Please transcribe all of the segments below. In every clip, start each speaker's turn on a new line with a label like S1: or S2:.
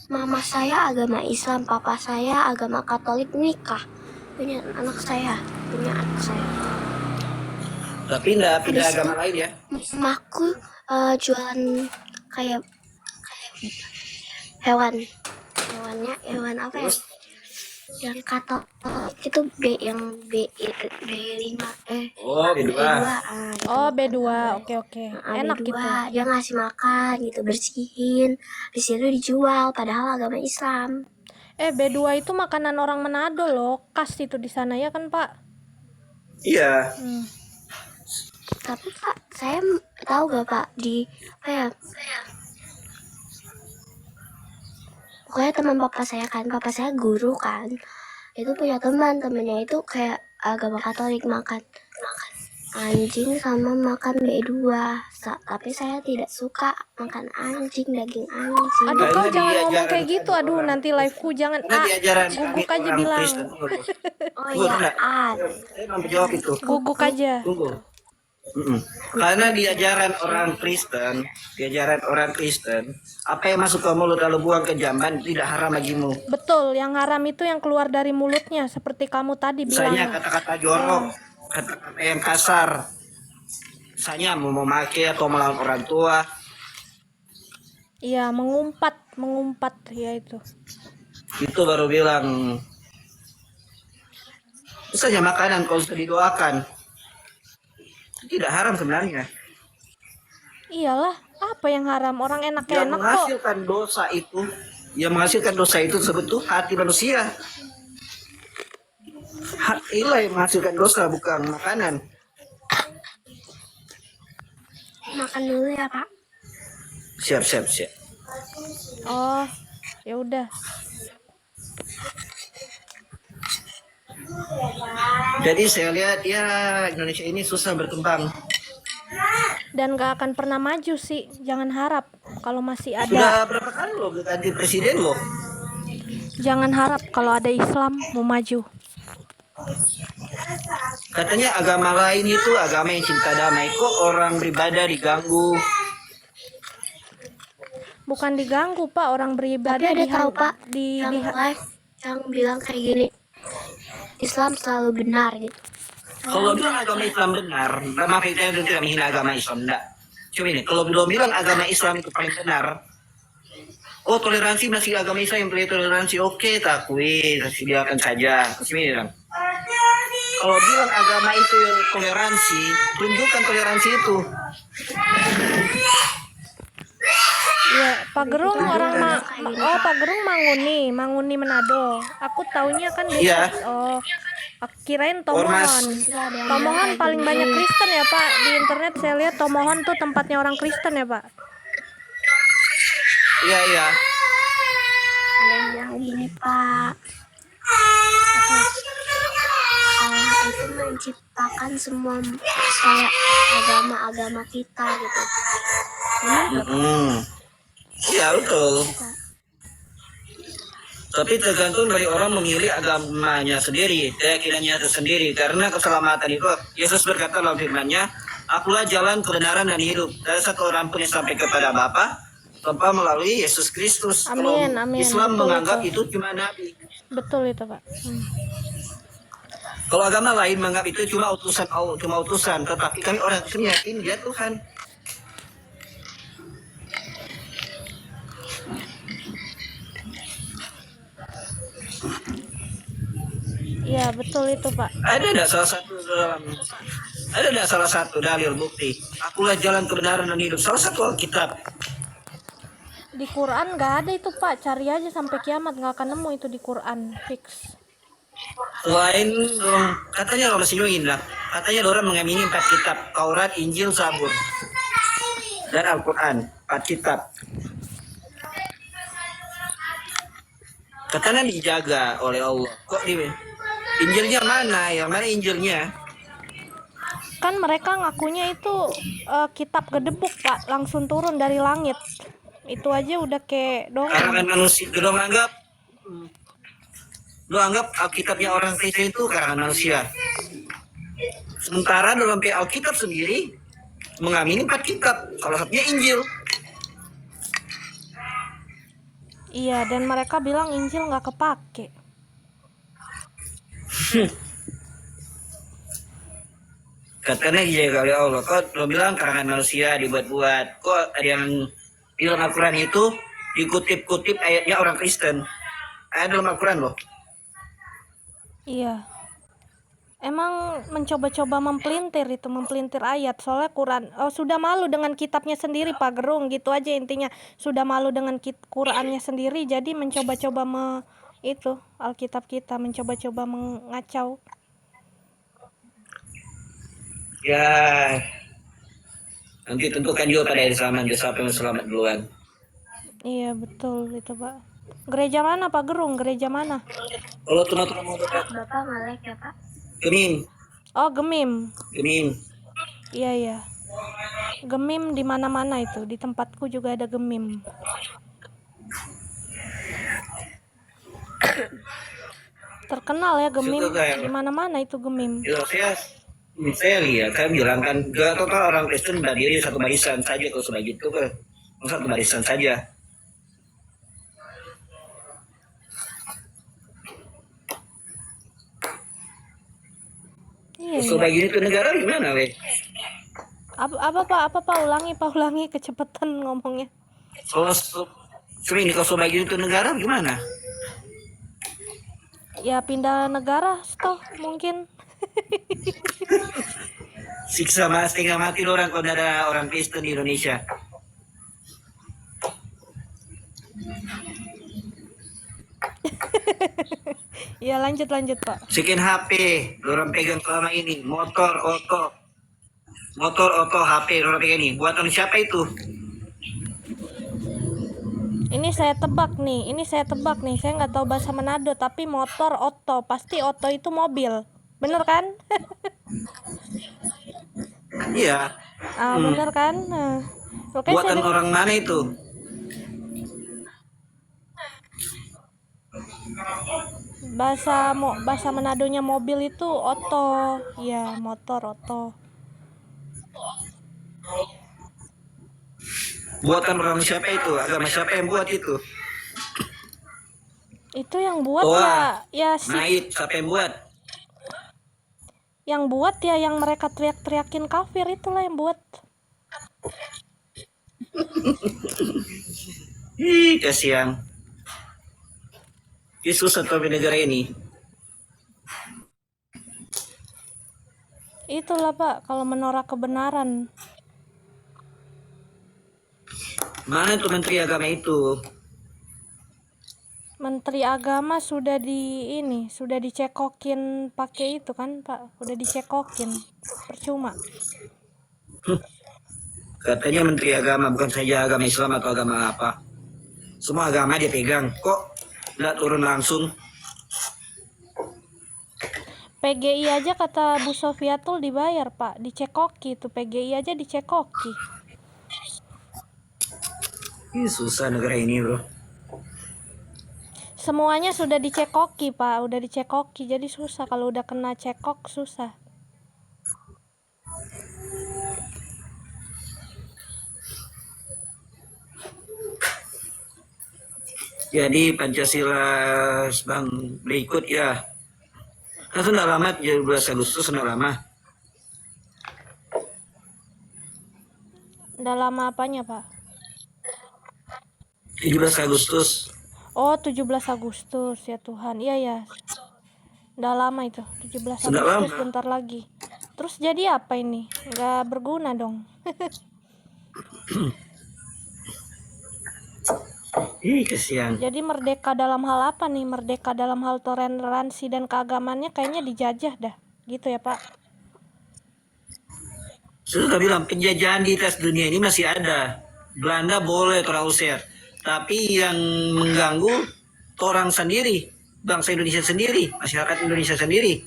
S1: Mama saya agama Islam, papa saya agama Katolik, nikah. Punya anak saya.
S2: Udah pindah agama lain ya.
S1: Mamaku jualan kayak hewan apa ya? Yang Katolik itu B5
S2: Oh, B2.
S1: Oh,
S3: B2. Oke. Enak
S1: B2.
S3: gitu.
S1: Dia ngasih makan gitu, bersihin. Di situ dijual padahal agama Islam.
S3: B2 itu makanan orang Manado loh. Khas itu di sana ya kan, Pak?
S2: Iya.
S1: Tapi Pak, saya tahu gak Pak di pokoknya teman papa saya guru kan, itu punya temannya itu kayak agama Katolik, makan anjing sama makan B2. Tapi saya tidak suka makan anjing, daging anjing.
S3: Aduh, kau
S2: Karena
S3: jangan
S2: di
S3: ngomong
S2: ajaran
S3: kayak gitu. Aduh, nanti live-ku jangan.
S2: Karena di ajaran
S3: Guguk
S2: kami
S3: aja
S2: orang
S3: bilang.
S2: Kristen.
S1: Oh iya,
S2: Saya mau jawab itu.
S3: Guguk aja.
S2: Tunggu. Karena di ajaran orang Kristen, apa yang masuk ke mulut lalu buang ke jamban tidak haram bagimu.
S3: Betul, yang haram itu yang keluar dari mulutnya, seperti kamu tadi bilang.
S2: Misalnya kata-kata jorok, kata-kata yang kasar. Misalnya mau memakai atau melawan orang tua.
S3: Iya, mengumpat ya itu.
S2: Itu baru bilang. Misalnya makanan kalau sudah didoakan, tidak haram sebenarnya.
S3: Iyalah, apa yang haram? Orang
S2: Yang
S3: enak-enak kok.
S2: menghasilkan dosa itu tersebut tuh hati manusia. Hatilah yang menghasilkan dosa, bukan makanan.
S1: makan dulu ya Pak.
S2: Siap.
S3: Oh, ya udah.
S2: Jadi saya lihat ya Indonesia ini susah berkembang.
S3: Dan gak akan pernah maju sih. Jangan harap kalau masih ada.
S2: Sudah berapa kali loh ganti presiden loh.
S3: Jangan harap kalau ada Islam mau maju.
S2: Katanya agama lain itu agama yang cinta damai. Kok orang beribadah diganggu?
S1: Bukan diganggu Pak, orang beribadah. Tapi ada tahu Pak yang live yang bilang kayak gini, Islam selalu benar gitu.
S2: Kalau bilang agama Islam benar, maka kita itu tidak menghina agama Islam, enggak. Cuma ini, kalau belum bilang agama Islam itu paling benar, oh toleransi masih agama Islam yang pilih toleransi, oke, takui, biarkan saja. Cuma ini bilang, kalau bilang agama itu yang toleransi, tunjukkan toleransi itu.
S3: Ya, Pak Gerung Pak Gerung Manguni Manado. Aku taunya kan di kirain Tomohon. Tomohon paling banyak Kristen ya, Pak. Di internet saya lihat Tomohon tuh tempatnya orang Kristen ya, Pak.
S2: Iya.
S1: Ada yang bilang gini Pak, Allah itu menciptakan semua kayak agama-agama kita gitu.
S2: Iya betul. Tapi tergantung dari orang memilih agamanya sendiri, keyakinannya tersendiri. Karena keselamatan itu, Yesus berkata dalam firman-Nya, akulah jalan, kebenaran, dan hidup. Dan satu orang pun yang sampai kepada Bapa tanpa melalui Yesus Kristus.
S3: Amin.
S2: Islam
S3: Betul
S2: menganggap
S3: itu
S2: cuma nabi.
S3: Betul itu, Pak.
S2: Kalau agama lain menganggap itu cuma utusan. Tetapi kami orang Kristen yakin dia Tuhan.
S3: Iya, betul itu, Pak.
S2: Ada tidak salah satu dalil bukti? Akulah jalan kebenaran dan hidup. Salah satu Alkitab.
S3: Di Quran nggak ada itu, Pak. Cari aja sampai kiamat nggak akan nemu itu di Quran, fix.
S2: Selain katanya orang masih lah. Katanya orang mengamini 4 kitab, Taurat, Injil, Zabur, dan Al-Quran. 4 kitab. Katanya dijaga oleh Allah. Kok Injilnya mana? Yang mana Injilnya?
S3: Kan mereka ngakunya itu kitab gedebuk, Pak, langsung turun dari langit. Itu aja udah kayak dongeng.
S2: Karangan manusia. Lo anggap Alkitabnya orang Kristen itu karangan manusia. Sementara dalam Alkitab sendiri mengamini 4 kitab. Salah satunya Injil.
S3: Iya, dan mereka bilang Injil nggak kepake.
S2: Katanya iya kali Allah. Kok lo bilang karangan manusia dibuat-buat. Kok ada yang bilang Al-Quran itu dikutip-kutip ayatnya orang Kristen. Ada dalam Al-Quran loh.
S3: Iya. Emang mencoba-coba mempelintir ayat. Soalnya Quran sudah malu dengan kitabnya sendiri, Pak Gerung, gitu aja intinya. Sudah malu dengan Qurannya sendiri, jadi mencoba-coba itu Alkitab kita mencoba-coba mengacau.
S2: Ya, nanti tentukan juga pada hari zaman siapa yang selamat duluan.
S3: Iya betul itu Pak. Gereja mana Pak Gerung? Gereja mana?
S2: Kalau teman-teman mau
S1: Bapak ngelek ya Pak?
S2: Gemim.
S3: Oh Gemim.
S2: Gemim.
S3: Iya iya. Gemim di mana-mana itu. Di tempatku juga ada Gemim. Terkenal ya Gemim. Di mana-mana itu Gemim.
S2: Ya, saya lihat, saya bilang kan gak total orang Kristen berdiri satu barisan saja kalau sudah gitu kan. Satu barisan saja.
S3: Iya,
S2: sudah gini tuh negara gimana weh?
S3: Apa Pak ulangi kecepatan ngomongnya.
S2: Kalau ini kalau sudah gini tuh negara gimana?
S3: Ya pindah negara toh mungkin.
S2: Siksa setengah mati orang kalau ada orang Kristen di Indonesia.
S3: Ya lanjut Pak.
S2: Sekian HP orang pegang selama ini, motor oto HP orang pegang ini. Buatan siapa itu?
S3: Ini saya tebak nih. Saya nggak tahu bahasa Manado, tapi motor oto, pasti oto itu mobil, bener kan?
S2: Iya.
S3: Bener kan? Nah,
S2: buatan orang mana itu?
S3: Bahasa Manadonya mobil itu oto, ya motor oto.
S2: Buatan orang siapa itu? Agama siapa yang buat itu?
S3: Itu yang buat ya si.
S2: Naib, siapa yang buat?
S3: Yang buat ya yang mereka teriakin kafir, itulah yang buat.
S2: Ih, kasihan. Yesus atau negara ini.
S3: Itulah Pak, kalau menolak kebenaran.
S2: Mana tuh Menteri Agama itu?
S3: Menteri Agama sudah dicekokin pakai itu kan Pak, udah dicekokin, percuma.
S2: Katanya Menteri Agama bukan saja agama Islam atau agama apa. Semua agama dia pegang. Kok nggak turun langsung?
S3: PGI aja kata Bu Sofiatul dibayar Pak, dicekoki tuh PGI aja dicekoki.
S2: Ih, susah negara ini bro.
S3: Semuanya sudah dicekoki Pak, udah dicekoki, jadi susah kalau udah kena cekok susah.
S2: Jadi Pancasila bang berikut ya. Itu sudah lama, 12 Agustus sudah lama.
S3: Udah lama apanya Pak?
S2: 17 Agustus.
S3: Oh 17 Agustus ya Tuhan, iya ya. Udah lama itu, 17
S2: Sudah
S3: Agustus
S2: lama.
S3: bentar lagi. Terus jadi apa ini? Nggak berguna dong.
S2: Ih, kasihan.
S3: Jadi merdeka dalam hal apa nih? Merdeka dalam hal toleransi dan keagamannya kayaknya dijajah dah. Gitu ya Pak?
S2: Sudah bilang penjajahan di atas dunia ini masih ada. Belanda boleh terusir. Tapi yang mengganggu orang sendiri. Bangsa Indonesia sendiri. Masyarakat Indonesia sendiri.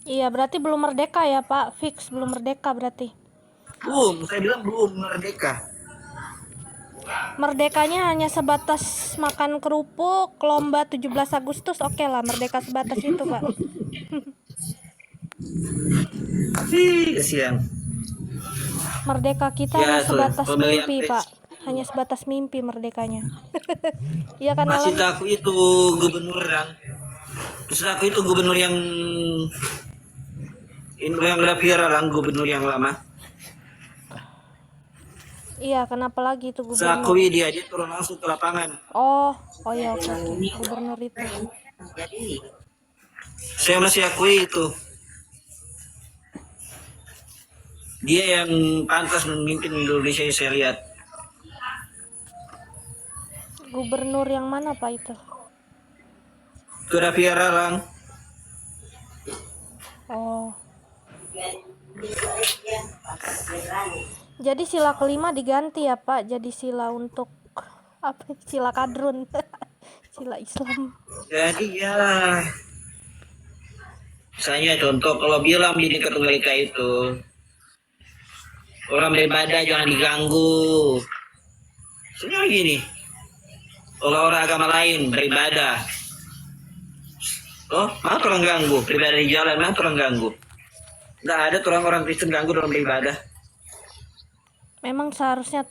S3: Iya berarti belum merdeka ya Pak? Fix belum merdeka berarti.
S2: Belum, saya bilang belum merdeka.
S3: Merdekanya hanya sebatas makan kerupuk, lomba 17 Agustus, oke lah merdeka sebatas itu Pak.
S2: Ih, kasihan.
S3: Merdeka kita
S2: Ya,
S3: hanya sebatas
S2: pembelian
S3: mimpi
S2: teks.
S3: Pak. hanya sebatas mimpi merdekanya. Iya kan
S2: Maksud
S3: Alan?
S2: aku itu gubernur yang maksud aku itu gubernur yang udah viral lang, gubernur yang lama.
S3: Iya, kenapa lagi itu gubernur?
S2: Sakui dia turun langsung ke lapangan.
S3: Oh ya, oke. Gubernur itu.
S2: Saya masih akui itu. Dia yang pantas memimpin Indonesia, saya lihat.
S3: Gubernur yang mana Pak itu?
S2: Sudah viral lang.
S3: Oh. Jadi sila kelima diganti ya Pak, jadi sila untuk apa? Sila kadrun. Sila Islam.
S2: Jadi ya, misalnya contoh kalau bilang Bhinneka Tunggal Ika itu orang beribadah jangan diganggu. Sebenarnya gini, kalau orang agama lain beribadah, oh, mana orang ganggu? Beribadah di jalan, mana orang ganggu? Nggak ada orang Kristen ganggu dalam beribadah.
S3: Memang seharusnya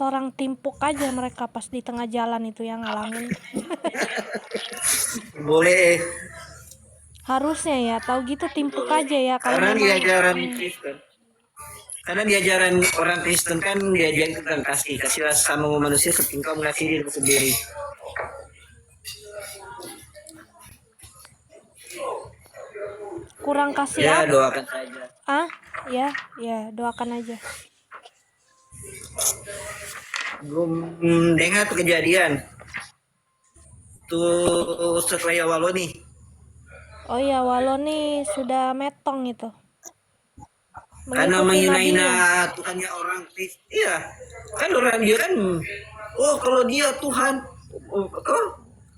S3: orang timpuk aja mereka pas di tengah jalan itu yang ngalangin.
S2: Boleh.
S3: Harusnya ya, tahu gitu timpuk aja ya kalau
S2: Karena di
S3: memang
S2: ajaran Kristen. Karena di ajaran orang Kristen kan diajarin tentang kasihlah sama manusia seperti engkau mengasihi dirimu sendiri.
S3: kurang kasih
S2: Ya
S3: apa?
S2: doakan saja.
S3: Ya, doakan aja.
S2: Belum dengar tuh kejadian. Tuh setelah Walo nih.
S3: Oh iya, Walo nih sudah metong itu.
S2: Karena
S3: Mengikuti
S2: menghina
S3: nabinya.
S2: Tuhannya orang Kristen. Iya. Kan orang dia kan, oh kalau dia Tuhan, oh,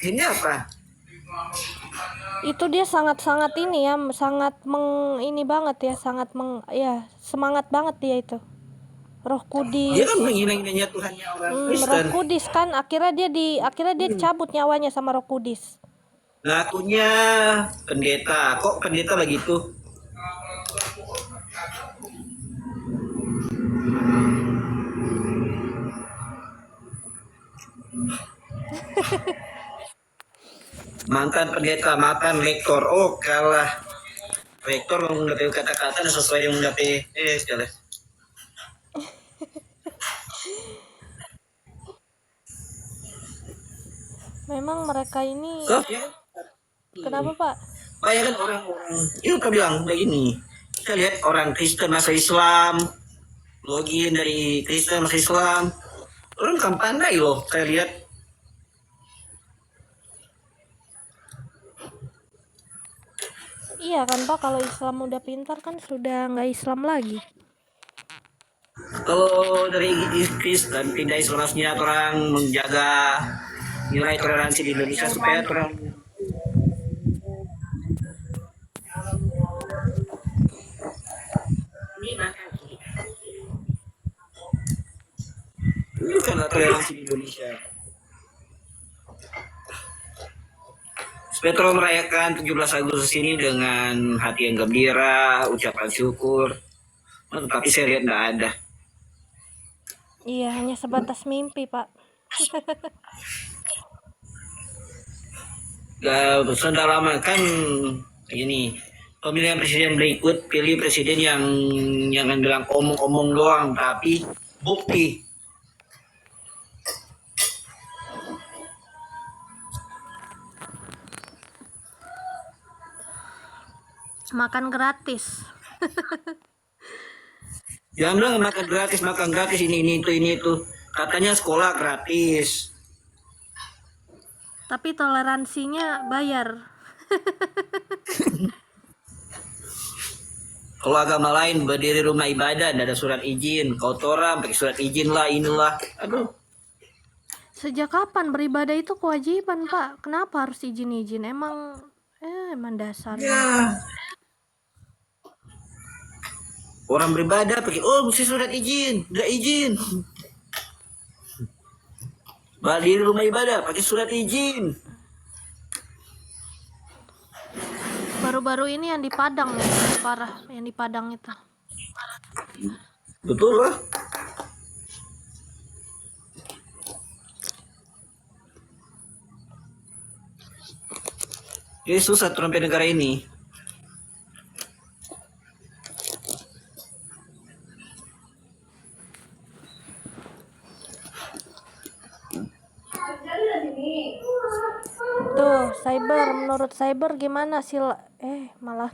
S2: ini apa?
S3: Itu dia sangat-sangat ini ya, sangat ini banget ya, semangat banget dia itu. Roh Kudus.
S2: Dia kan menghina-hinanya Tuhannya orang Kristen.
S3: Roh Kudus kan akhirnya dia cabut nyawanya sama Roh Kudus.
S2: Ngakunya pendeta, kok pendeta begitu? Mantan pendeta, mantan rektor, oh kalah. Rektor mendapat kata-kata sesuai dengan mendapat sekali.
S3: Memang mereka ini
S2: Ya.
S3: kenapa Pak?
S2: Banyak kan orang-orang, itu kau bilang begini. Saya lihat orang Kristen masuk Islam, login dari Kristen masuk Islam, orang kan pandai loh, saya lihat.
S3: Iya kan Pak, kalau Islam udah pintar kan sudah nggak Islam lagi.
S2: Kalau dari Kristen pindah Islamnya orang menjaga nilai toleransi di Indonesia supaya orang ini kan toleransi di Indonesia. Supaya terus merayakan 17 Agustus ini dengan hati yang gembira, ucapan syukur. Tapi saya lihat nggak ada.
S3: Iya, hanya sebatas mimpi Pak.
S2: Sudah lama kan ini pemilihan presiden berikut pilih presiden yang jangan bilang omong-omong doang tapi bukti.
S3: Makan gratis.
S2: Jangan bilang makan gratis ini itu. Katanya sekolah gratis.
S3: Tapi toleransinya bayar.
S2: Kalau agama lain berdiri rumah ibadah ada surat izin, kotoran pakai surat izin lah inilah. Aduh.
S3: Sejak kapan beribadah itu kewajiban Pak? Kenapa harus izin-izin? Emang dasarnya.
S2: Ya. Orang beribadah pakai mesti surat izin, nggak izin. Berdiri rumah ibadah pakai surat izin.
S3: Baru-baru ini yang di Padang ya, parah yang di Padang itu.
S2: Betul lah. Jadi susah turun sampai negara ini.
S3: Tuh, cyber, menurut cyber gimana sih? Malah